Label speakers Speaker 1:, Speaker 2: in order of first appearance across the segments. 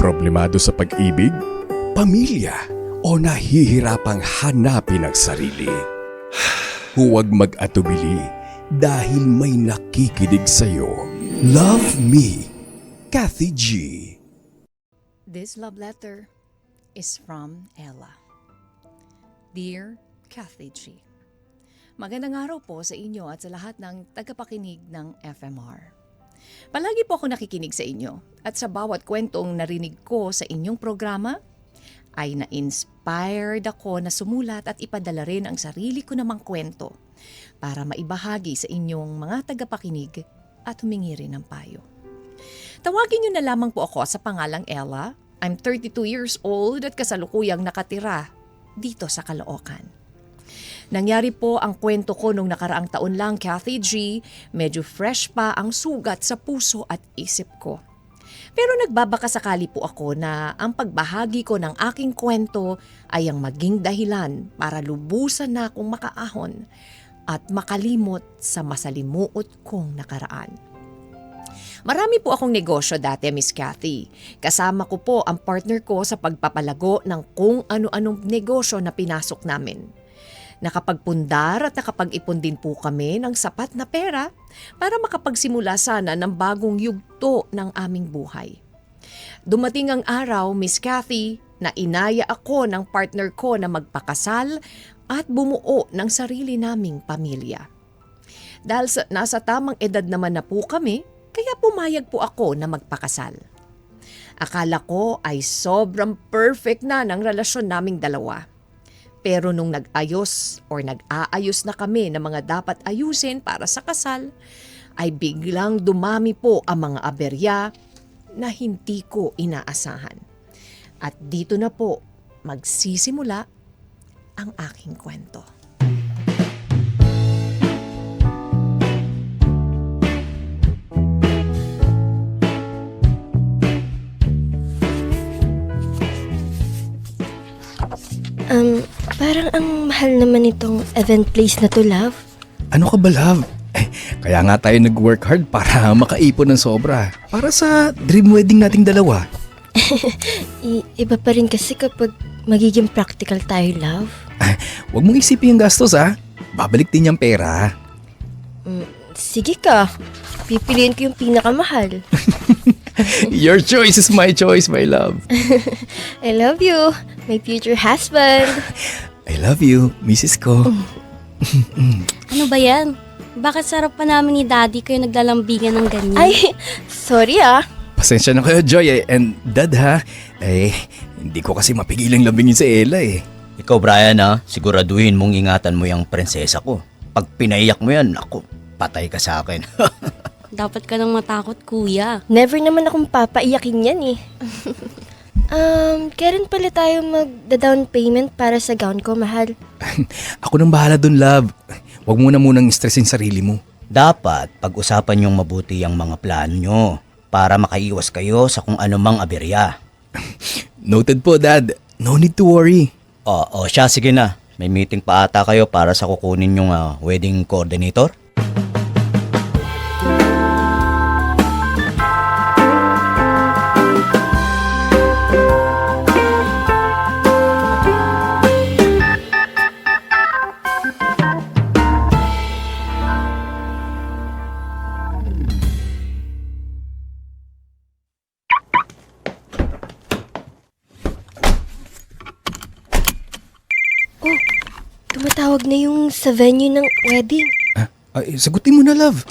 Speaker 1: Problemado sa pag-ibig, pamilya, o nahihirapang hanapin ang sarili? Huwag mag-atubili dahil may nakikinig sa'yo. Love Me, Kathy G.
Speaker 2: This love letter is from Ella. Dear Kathy G. Magandang araw po sa inyo at sa lahat ng tagapakinig ng FMR. Palagi po ako nakikinig sa inyo at sa bawat kwentong narinig ko sa inyong programa ay na-inspired ako na sumulat at ipadala rin ang sarili ko namang kwento para maibahagi sa inyong mga tagapakinig at humingi rin ng payo. Tawagin niyo na lamang po ako sa pangalang Ella. I'm 32 years old at kasalukuyang nakatira dito sa Caloocan. Nangyari po ang kwento ko nung nakaraang taon lang, Kathy G. Medyo fresh pa ang sugat sa puso at isip ko. Pero nagbabakasakali po ako na ang pagbahagi ko ng aking kwento ay ang maging dahilan para lubusan na akong makaahon at makalimot sa masalimuot kong nakaraan. Marami po akong negosyo dati, Miss Kathy. Kasama ko po ang partner ko sa pagpapalago ng kung ano-anong negosyo na pinasok namin. Nakapagpundar at nakapag-ipon din po kami ng sapat na pera para makapagsimula sana ng bagong yugto ng aming buhay. Dumating ang araw, Miss Kathy, na inaya ako ng partner ko na magpakasal at bumuo ng sarili naming pamilya. Dahil nasa tamang edad naman na po kami, kaya pumayag po ako na magpakasal. Akala ko ay sobrang perfect na ng relasyon naming dalawa. Pero nung nag-ayos nag-aayos na kami ng mga dapat ayusin para sa kasal, ay biglang dumami po ang mga aberya na hindi ko inaasahan. At dito na po magsisimula ang aking kwento.
Speaker 3: Parang ang mahal naman itong event place na to, love.
Speaker 1: Ano ka ba, love? Kaya nga tayo nag-work hard para makaipon ng sobra. Para sa dream wedding nating dalawa.
Speaker 3: Iba pa rin kasi kapag magiging practical tayo, love.
Speaker 1: Huwag mong isipin yung gastos, ha? Babalik din yung pera.
Speaker 3: Sige ka. Pipiliin ko yung pinakamahal.
Speaker 1: Your choice is my choice, my love.
Speaker 3: I love you, my future husband.
Speaker 1: I love you, Mrs. ko.
Speaker 4: Ano ba yan? Bakit sarap pa namin ni Daddy kayo naglalambingan ng ganyan?
Speaker 3: Ay, sorry ah.
Speaker 1: Pasensya na kayo, Joy, and Dad, ha? Hindi ko kasi mapigilang lambingin si Ella, eh.
Speaker 5: Ikaw, Brian, siguraduhin mong ingatan mo yung prinsesa ko. Pag pinaiyak mo yan, ako, patay ka sa akin.
Speaker 4: Dapat ka nang matakot, kuya.
Speaker 3: Never naman akong papaiyakin yan eh. Kailan pala tayo mag-down payment para sa gown ko, mahal?
Speaker 1: Ako nang bahala dun, love. Huwag mo na munang stressin sarili mo.
Speaker 5: Dapat pag-usapan yung mabuti ang mga plano nyo para makaiwas kayo sa kung anumang aberya.
Speaker 1: Noted po, Dad. No need to worry.
Speaker 5: Oo, siya, sige na. May meeting pa ata kayo para sa kukunin yung wedding coordinator?
Speaker 3: Tumatawag na yung sa venue ng wedding.
Speaker 1: Sagutin mo na, love.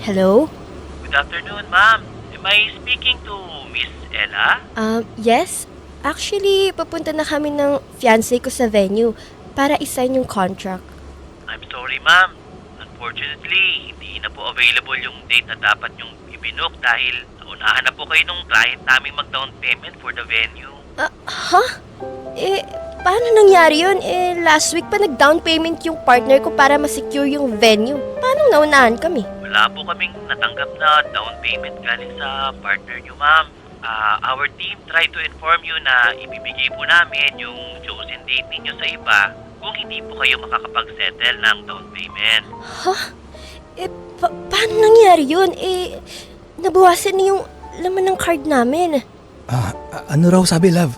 Speaker 3: Hello?
Speaker 6: Good afternoon, ma'am. Am I speaking to Miss Ella?
Speaker 3: Yes. Actually, papunta na kami ng fiancé ko sa venue para i-sign yung contract.
Speaker 6: I'm sorry, ma'am. Unfortunately, hindi na po available yung date na dapat yung ibinook dahil naunahan na po kayo nung client naming mag-down payment for the venue.
Speaker 3: Paano nangyari yun? Last week pa nag-down payment yung partner ko para ma-secure yung venue. Paano naunahan kami?
Speaker 6: Wala po kaming natanggap na down payment galing sa partner nyo, ma'am. Our team tried to inform you na ibibigay po namin yung chosen date ninyo sa iba kung hindi po kayo makakapag-settle ng down payment.
Speaker 3: Paano nangyari yun? Nabawasan na yung laman ng card namin?
Speaker 1: Ano raw sabi, love?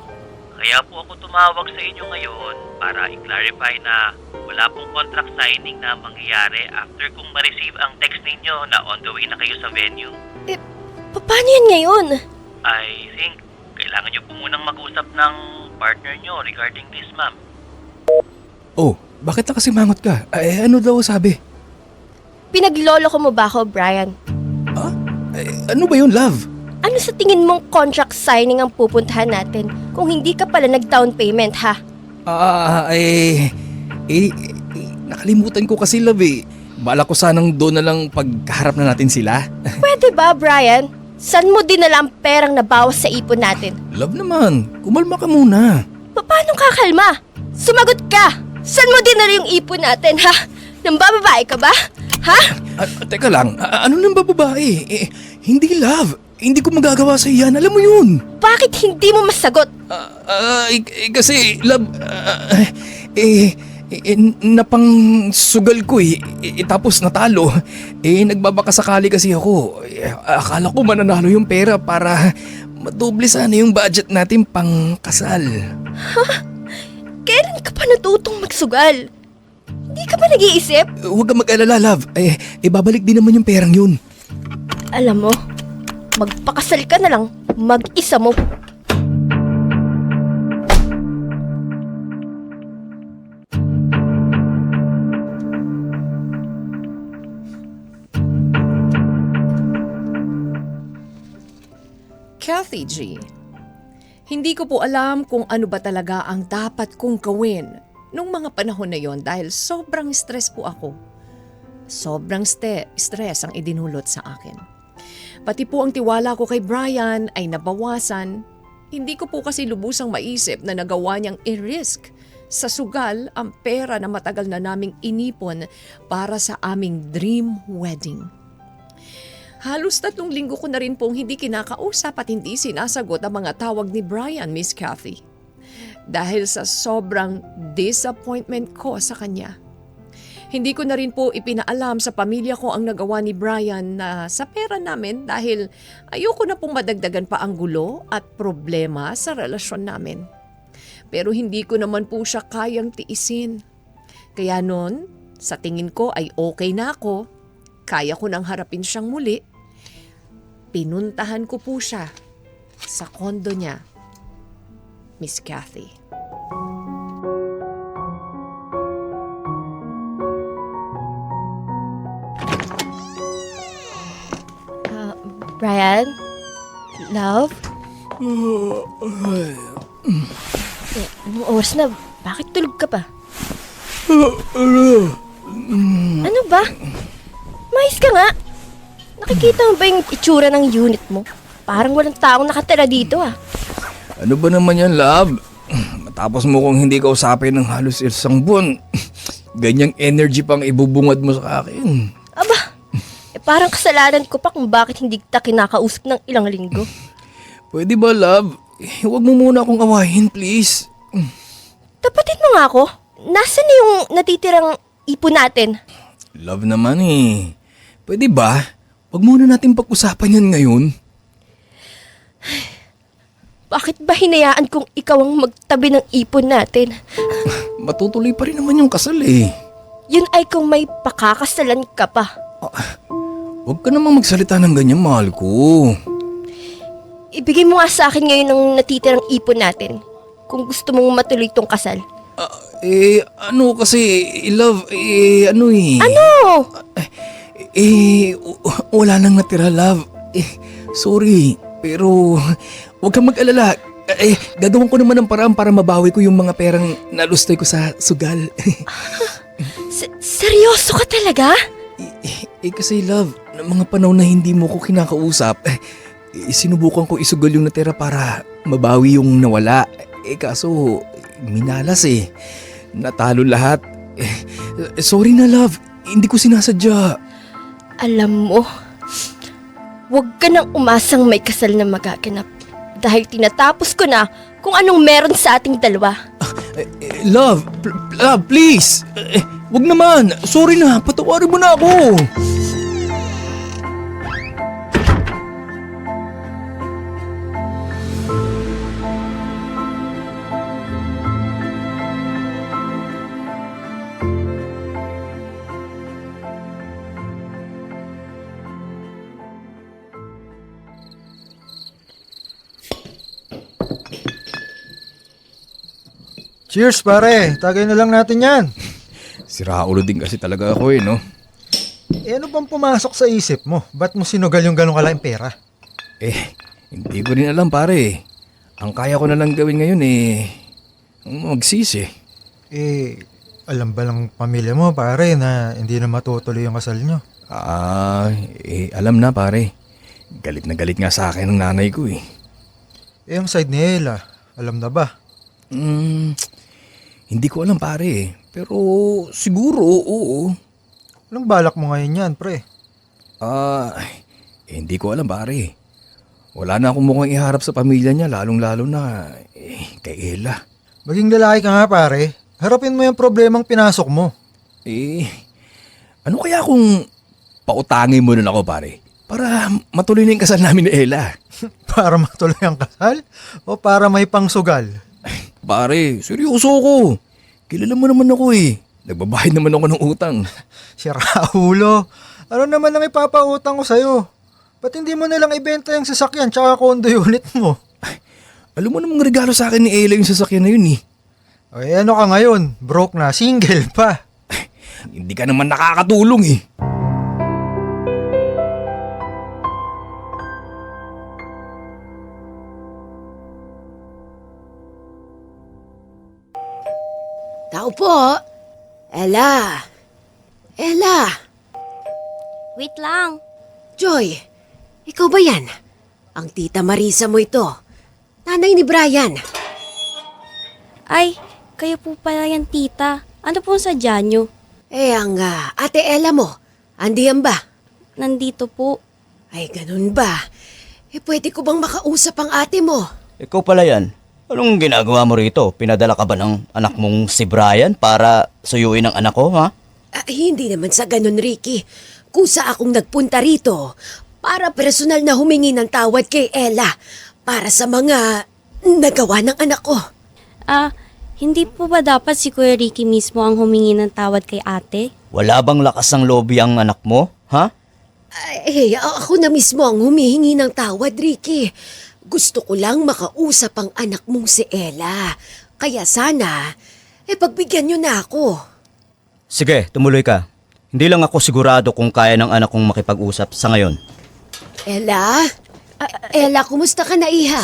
Speaker 6: Kaya po ako tumawag sa inyo ngayon para i-clarify na wala pong contract signing na mangyayari after kung ma-receive ang text ninyo na on the way na kayo sa venue.
Speaker 3: Paano yan ngayon?
Speaker 6: I think kailangan nyo po munang mag-usap ng partner nyo regarding this, ma'am.
Speaker 1: Oh, bakit nakasimangot ka? Ano daw sabi?
Speaker 3: Pinaglolo ko mo ba ako, Brian?
Speaker 1: Ano ba yun, love?
Speaker 3: Ano sa tingin mong contract signing ang pupuntahan natin kung hindi ka pala nag-down payment, ha?
Speaker 1: Nakalimutan ko kasi, love eh. Bala ko sanang doon na lang pagkaharap na natin sila.
Speaker 3: Pwede ba, Brian? San mo dinala ang perang nabawas sa ipon natin?
Speaker 1: Love naman, kumalma ka muna.
Speaker 3: Paano kakalma? Sumagot ka! San mo dinala yung ipon natin, ha? Nang bababae ka ba? Ha?
Speaker 1: Teka lang, ano nang bababae? Hindi, love. Hindi ko magagawa sa iyan, alam mo yun.
Speaker 3: Bakit hindi mo masagot?
Speaker 1: Kasi, love, napang sugal ko tapos natalo. Nagbabakasakali kasi ako. Akala ko mananalo yung pera para madoble sana yung budget natin pang kasal.
Speaker 3: Kailan ka pa natutong magsugal? Hindi ka ba nag-iisip?
Speaker 1: Huwag kang mag-alala, love. Babalik din naman yung perang yun.
Speaker 3: Alam mo, magpakasal ka na lang, mag-isa mo.
Speaker 2: Kathy G, hindi ko po alam kung ano ba talaga ang dapat kong gawin nung mga panahon na yon dahil sobrang stress po ako. Sobrang stress ang idinulot sa akin. Pati po ang tiwala ko kay Brian ay nabawasan. Hindi ko po kasi lubusang maisip na nagawa niyang i-risk sa sugal ang pera na matagal na naming inipon para sa aming dream wedding. Halos 3 linggo ko na rin pong hindi kinakausap at hindi sinasagot ang mga tawag ni Brian, Miss Kathy. Dahil sa sobrang disappointment ko sa kanya. Hindi ko na rin po ipinaalam sa pamilya ko ang nagawa ni Brian na sa pera namin dahil ayoko na pong madagdagan pa ang gulo at problema sa relasyon namin. Pero hindi ko naman po siya kayang tiisin. Kaya noon, sa tingin ko ay okay na ako. Kaya ko nang harapin siyang muli. Pinuntahan ko po siya sa kondo niya, Miss Kathy.
Speaker 3: Brian? Love? Anong oras na? Bakit tulog ka pa? Ano ba? Mais ka nga. Nakikita mo ba yung itsura ng unit mo? Parang walang taong nakatira dito ah.
Speaker 1: Ano ba naman yan, love? Matapos mo kung hindi ka usapin ng halos 1 buwan, ganyang energy pang ibubungad mo sa akin.
Speaker 3: Aba, parang kasalanan ko pa kung bakit hindi kita kinakausap ng ilang linggo.
Speaker 1: Pwede ba, love? Huwag mo muna akong awahin, please.
Speaker 3: Tapatin mo nga ako. Nasaan na yung natitirang ipon natin?
Speaker 1: Love naman eh. Pwede ba? Huwag muna natin pag-usapan yan ngayon.
Speaker 3: Bakit ba hinayaan kong ikaw ang magtabi ng ipon natin?
Speaker 1: Matutuloy pa rin naman yung kasal eh.
Speaker 3: Yun ay kung may pakakasalan ka pa.
Speaker 1: Huwag ka namang magsalita ng ganyan, mahal ko.
Speaker 3: Ibigay mo nga sa akin ngayon ang natitirang ipon natin. Kung gusto mong matuloy tong kasal.
Speaker 1: Ano kasi, love, ano eh.
Speaker 3: Ano?
Speaker 1: Wala nang natira, love. Sorry, pero huwag kang mag-alala. Gagawin ko naman ng paraan para mabawi ko yung mga perang nalustoy ko sa sugal.
Speaker 3: Seryoso ka talaga?
Speaker 1: Kasi love, ng mga panahon na hindi mo ko kinakausap, sinubukan ko isugal yung natira para mabawi yung nawala. Kaso, minalas eh. Natalo lahat. Sorry na love, hindi ko sinasadya.
Speaker 3: Alam mo, huwag ka nang umasang may kasal na magaganap. Dahil tinatapos ko na kung anong meron sa ating dalawa.
Speaker 1: Love, please. Wag naman. Sorry na, patawarin mo na ako.
Speaker 7: Cheers pare, tagay na lang natin yan.
Speaker 1: Siraulo din kasi talaga ako eh, no?
Speaker 7: Ano bang pumasok sa isip mo? Ba't mo sinugal yung ganong kalaking pera?
Speaker 1: Hindi ko rin alam pare. Ang kaya ko na lang gawin ngayon magsisi.
Speaker 7: Alam ba ng pamilya mo pare na hindi na matutuloy yung kasal nyo?
Speaker 1: Alam na pare. Galit na galit nga sa akin ng nanay ko eh.
Speaker 7: Yung side ni Ella, alam na ba?
Speaker 1: Hindi ko alam pare. Pero siguro oo.
Speaker 7: Anong balak mo ngayon yan, pre?
Speaker 1: Hindi ko alam pare. Wala na akong mukhang iharap sa pamilya niya, lalong-lalo na kay Ella.
Speaker 7: Maging lalaki ka nga, pare. Harapin mo yung problemang pinasok mo.
Speaker 1: Ano kaya kung pautangin mo na ako pare? Para matuloy na yung kasal namin ni Ella.
Speaker 7: Para matuloy ang kasal? O para may pangsugal?
Speaker 1: Pare, seryoso ako. Kilala mo naman ako eh. Nagbabayad naman ako ng utang.
Speaker 7: Si Raulo, ano naman ang ipapautang ko sa'yo? Ba't hindi mo nalang ibenta yung sasakyan tsaka condo unit mo?
Speaker 1: Alam mo namang regalo sa akin ni Ella yung sasakyan na yun eh.
Speaker 7: Ay ano ka ngayon? Broke na, single pa.
Speaker 1: Hindi ka naman nakakatulong eh.
Speaker 8: Tao po. Ella. Ella.
Speaker 4: Wait lang.
Speaker 8: Joy. Ikaw ba yan? Ang tita Marisa mo ito. Nanay ni Brian.
Speaker 4: Ay, kayo po pala yan, tita. Ano pong sadya nyo?
Speaker 8: Ang ate Ella mo. Andiyan ba?
Speaker 4: Nandito po.
Speaker 8: Ay, ganun ba? Pwede ko bang makausap ang ate mo?
Speaker 5: Ikaw pala yan. Anong ginagawa mo rito? Pinadala ka ba ng anak mong si Brian para suyuin ang anak ko, ha?
Speaker 8: Hindi naman sa ganun, Ricky. Kusa akong nagpunta rito para personal na humingi ng tawad kay Ella para sa mga nagawa ng anak ko.
Speaker 4: Hindi po ba dapat si Kuya Ricky mismo ang humingi ng tawad kay ate?
Speaker 5: Wala bang lakas ng loob ang anak mo, ha?
Speaker 8: Ako na mismo ang humihingi ng tawad, Ricky. Gusto ko lang makausap ang anak mong si Ella. Kaya sana, pagbigyan niyo na ako.
Speaker 5: Sige, tumuloy ka. Hindi lang ako sigurado kung kaya ng anak kong makipag-usap sa ngayon.
Speaker 8: Ella? Ella, kumusta ka na, iha?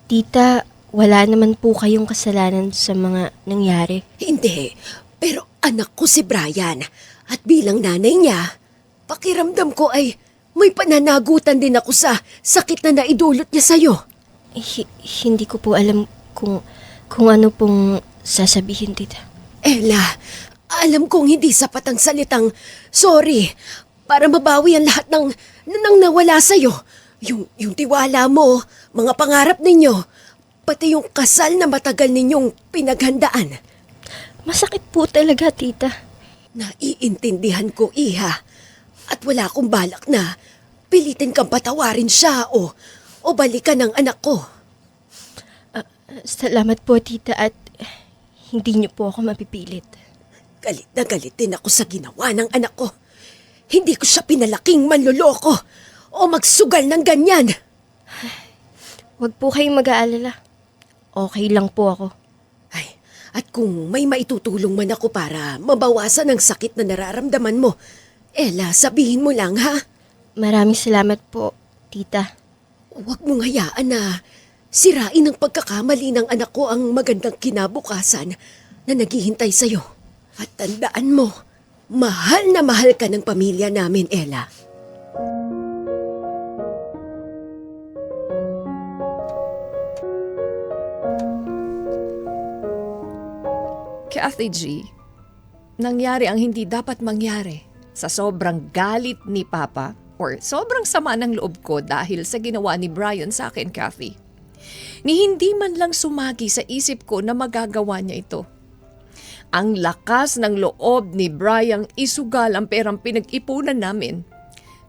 Speaker 3: Tita, wala naman po kayong kasalanan sa mga nangyari.
Speaker 8: Hindi, pero anak ko si Brian. At bilang nanay niya, pakiramdam ko ay may pananagutan din ako sa sakit na naidulot niya sa'yo.
Speaker 3: Hindi ko po alam kung ano pong sasabihin, tita.
Speaker 8: Ella, alam kong hindi sapat ang salitang sorry para mabawi ang lahat ng nawala sa'yo. Yung tiwala mo, mga pangarap ninyo, pati yung kasal na matagal ninyong pinaghandaan.
Speaker 3: Masakit po talaga, tita.
Speaker 8: Naiintindihan ko, iha. At wala akong balak na pilitin kang patawarin siya o balikan ang anak ko.
Speaker 3: Salamat po, tita, at hindi niyo po ako mapipilit.
Speaker 8: Galit na galit din ako sa ginawa ng anak ko. Hindi ko siya pinalaking manloloko o magsugal ng ganyan.
Speaker 3: Huwag po kayong mag-aalala. Okay lang po ako.
Speaker 8: At kung may maitutulong man ako para mabawasan ang sakit na nararamdaman mo, Ella, sabihin mo lang, ha?
Speaker 3: Maraming salamat po, tita.
Speaker 8: Huwag mong hayaan na sirain ang pagkakamali ng anak ko ang magandang kinabukasan na naghihintay sa'yo. At tandaan mo, mahal na mahal ka ng pamilya namin, Ella.
Speaker 2: Kathy G, nangyari ang hindi dapat mangyari sa sobrang galit ni Papa or sobrang sama ng loob ko dahil sa ginawa ni Brian sa akin, Kathy. Ni hindi man lang sumagi sa isip ko na magagawa niya ito. Ang lakas ng loob ni Brian isugal ang perang pinag-ipunan namin.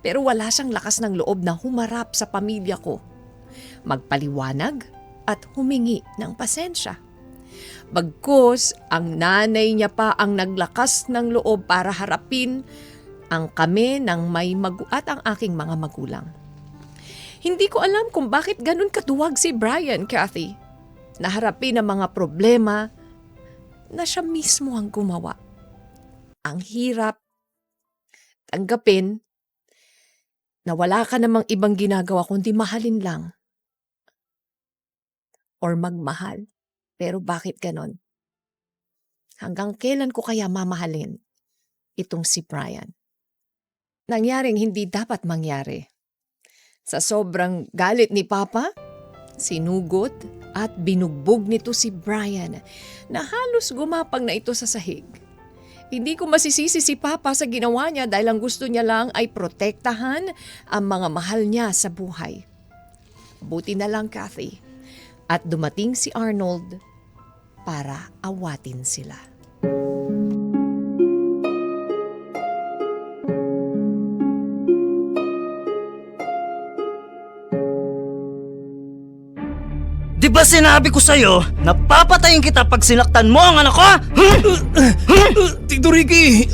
Speaker 2: Pero wala siyang lakas ng loob na humarap sa pamilya ko, magpaliwanag at humingi ng pasensya. Bagkus, ang nanay niya pa ang naglakas ng loob para harapin ang kami ng at ang aking mga magulang. Hindi ko alam kung bakit ganun katuwag si Brian, Kathy. na harapin ang mga problema na siya mismo ang gumawa. Ang hirap tanggapin na wala ka namang ibang ginagawa kundi mahalin lang. Or magmahal. Pero bakit ganon? Hanggang kailan ko kaya mamahalin itong si Brian? Nangyaring hindi dapat mangyari. Sa sobrang galit ni Papa, sinugot at binugbog nito si Brian na halos gumapang na ito sa sahig. Hindi ko masisisi si Papa sa ginawa niya dahil ang gusto niya lang ay protektahan ang mga mahal niya sa buhay. Buti na lang, Kathy, at dumating si Arnold para awatin sila.
Speaker 5: Di ba sinabi ko sa'yo, napapatayin kita pag sinaktan mo ang anak ko?
Speaker 1: Tito Ricky!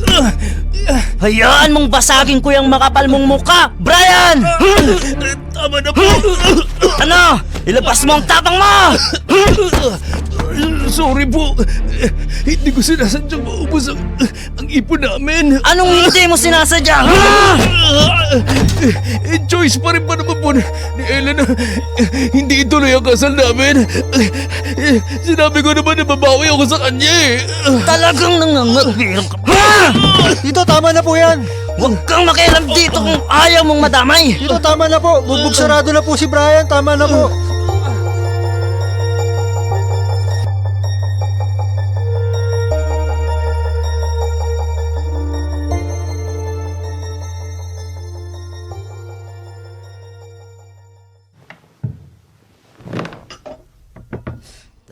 Speaker 5: Hayaan mong basagin ko yung makapal mong muka, Brian!
Speaker 1: Tama na po!
Speaker 5: Ano? Ilabas mo ang tapang mo!
Speaker 1: Sorry po. Hindi ko sinasadyang maubos ang ipon namin.
Speaker 5: Anong hindi mo sinasadya?
Speaker 1: Choice pa rin pa naman po ni Ella na hindi ituloy ang kasal namin. Sinabi ko naman na babawi ako sa kanya eh.
Speaker 5: Talagang nangangatbirang ka.
Speaker 7: Tito, tama na po yan.
Speaker 5: Huwag kang makialam dito kung ayaw mong madamay.
Speaker 7: Tito, tama na po. Bugbog sarado na po si Brian. Tama na po.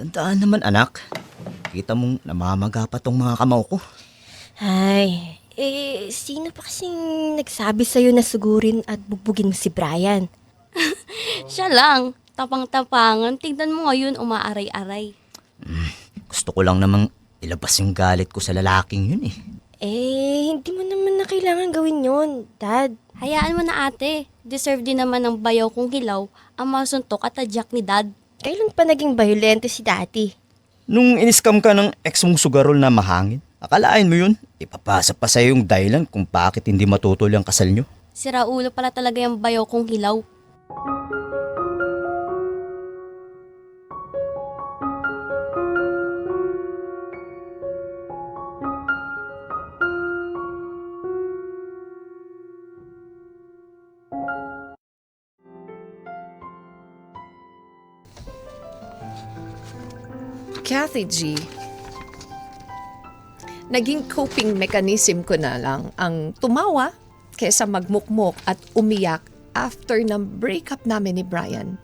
Speaker 5: Tandaan naman anak, kita mong namamaga pa tong mga kamao ko.
Speaker 3: Ay, sino pa kasing nagsabi sa'yo na sugurin at bugbugin mo si Brian?
Speaker 4: Siya lang, tapang-tapangan. Tignan mo ngayon, umaaray-aray.
Speaker 5: Gusto ko lang namang ilabas yung galit ko sa lalaking yun eh.
Speaker 3: Hindi mo naman na kailangan gawin yon, Dad.
Speaker 4: Hayaan mo na ate. Deserve din naman ng bayaw kong hilaw ang masuntok at tadyak ni Dad.
Speaker 3: Kailan pa naging violente si Daddy?
Speaker 5: Nung iniskam ka ng ex mong sugarol na mahangin, akalain mo yun, ipapasa pa sa'yo yung dahilan kung bakit hindi matutuloy ang kasal nyo.
Speaker 4: Si Raulo pala talaga yung bayaw kong hilaw.
Speaker 2: Kathy G, naging coping mechanism ko na lang ang tumawa kesa magmukmok at umiyak after ng breakup namin ni Brian.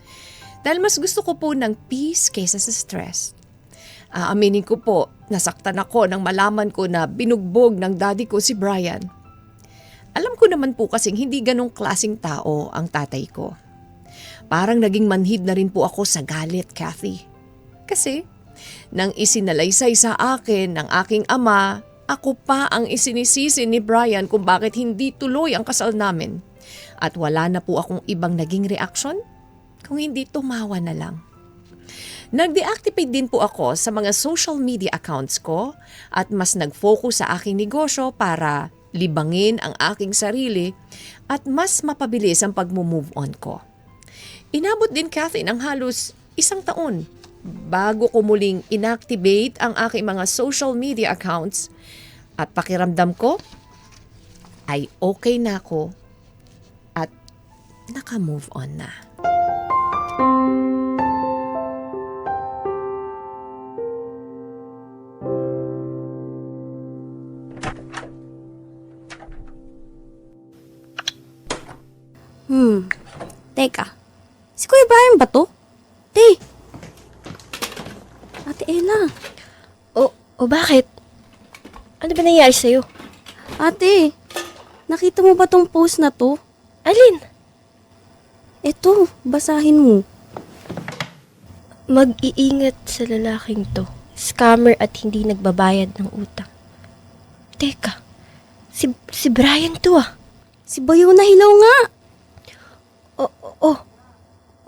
Speaker 2: Dahil mas gusto ko po ng peace kesa sa stress. Aaminin ko po, nasaktan ako nang malaman ko na binugbog ng daddy ko si Brian. Alam ko naman po kasing hindi ganong klaseng tao ang tatay ko. Parang naging manhid na rin po ako sa galit, Kathy. Kasi nang isinalaysay sa akin ng aking ama, ako pa ang isinisisi ni Brian kung bakit hindi tuloy ang kasal namin. At wala na po akong ibang naging reaksyon kung hindi tumawa na lang. Nag-deactivate din po ako sa mga social media accounts ko at mas nag-focus sa aking negosyo para libangin ang aking sarili at mas mapabilis ang pag-move on ko. Inabot din, Kathy, ng halos 1 taon bago ko muling inactivate ang aking mga social media accounts at pakiramdam ko ay okay na ako at naka-move on na.
Speaker 4: Teka, si Kuya Brian ba to? Ate Ella.
Speaker 3: O bakit? Ano ba nangyari sa'yo?
Speaker 4: Ate, nakita mo ba tong post na to?
Speaker 3: Alin?
Speaker 4: Eto, basahin mo.
Speaker 3: Mag-iingat sa lalaking to. Scammer at hindi nagbabayad ng utang. Teka, si Brian to ah.
Speaker 4: Si Bayaw na hilaw nga.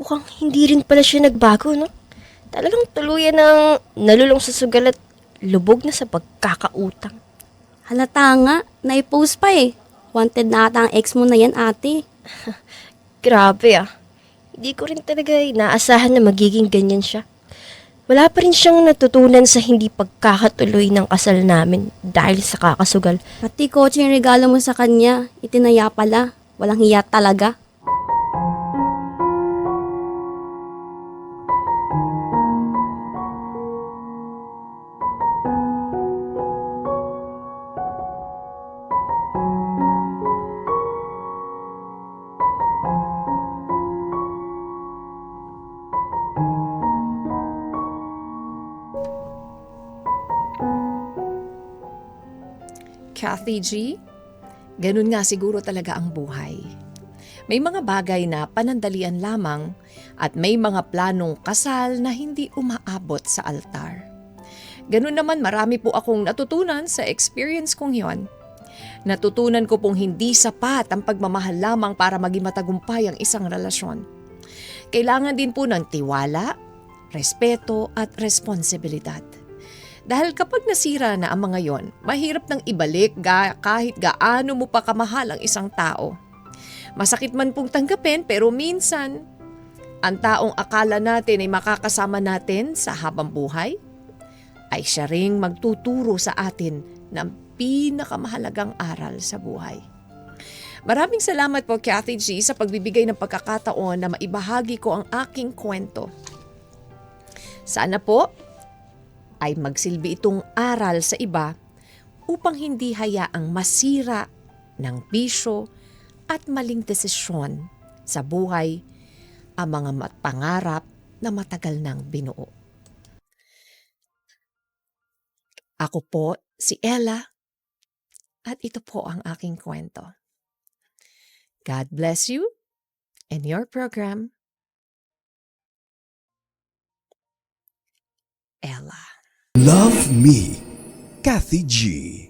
Speaker 3: Mukhang hindi rin pala siya nagbago, no? talagang tuluyan ng nalulong sa sugal at lubog na sa pagkakautang.
Speaker 4: Halata nga, naipost pa eh. Wanted na ata ang ex mo na yan, ate.
Speaker 3: Grabe ah. Hindi ko rin talaga inaasahan na magiging ganyan siya. Wala pa rin siyang natutunan sa hindi pagkakatuloy ng kasal namin dahil sa kakasugal.
Speaker 4: Pati kotse yung regalo mo sa kanya, itinaya pala. Walang hiya talaga.
Speaker 2: Kathy G, ganun nga siguro talaga ang buhay. May mga bagay na panandalian lamang at may mga planong kasal na hindi umaabot sa altar. Ganun naman marami po akong natutunan sa experience kong yon. Natutunan ko pong hindi sapat ang pagmamahal lamang para maging matagumpay ang isang relasyon. Kailangan din po ng tiwala, respeto at responsibilidad. Dahil kapag nasira na ang mga yon, mahirap nang ibalik kahit gaano mo pa kamahal ang isang tao. Masakit man pong tanggapin pero minsan, ang taong akala natin ay makakasama natin sa habang buhay, ay siya ring magtuturo sa atin ng pinakamahalagang aral sa buhay. Maraming salamat po Kathy G sa pagbibigay ng pagkakataon na maibahagi ko ang aking kwento. Sana po ay magsilbi itong aral sa iba upang hindi hayaang masira ng bisyo at maling desisyon sa buhay ang mga pangarap na matagal nang binuo. Ako po si Ella at ito po ang aking kwento. God bless you and your program, Ella.
Speaker 1: Love Me, Kathy G.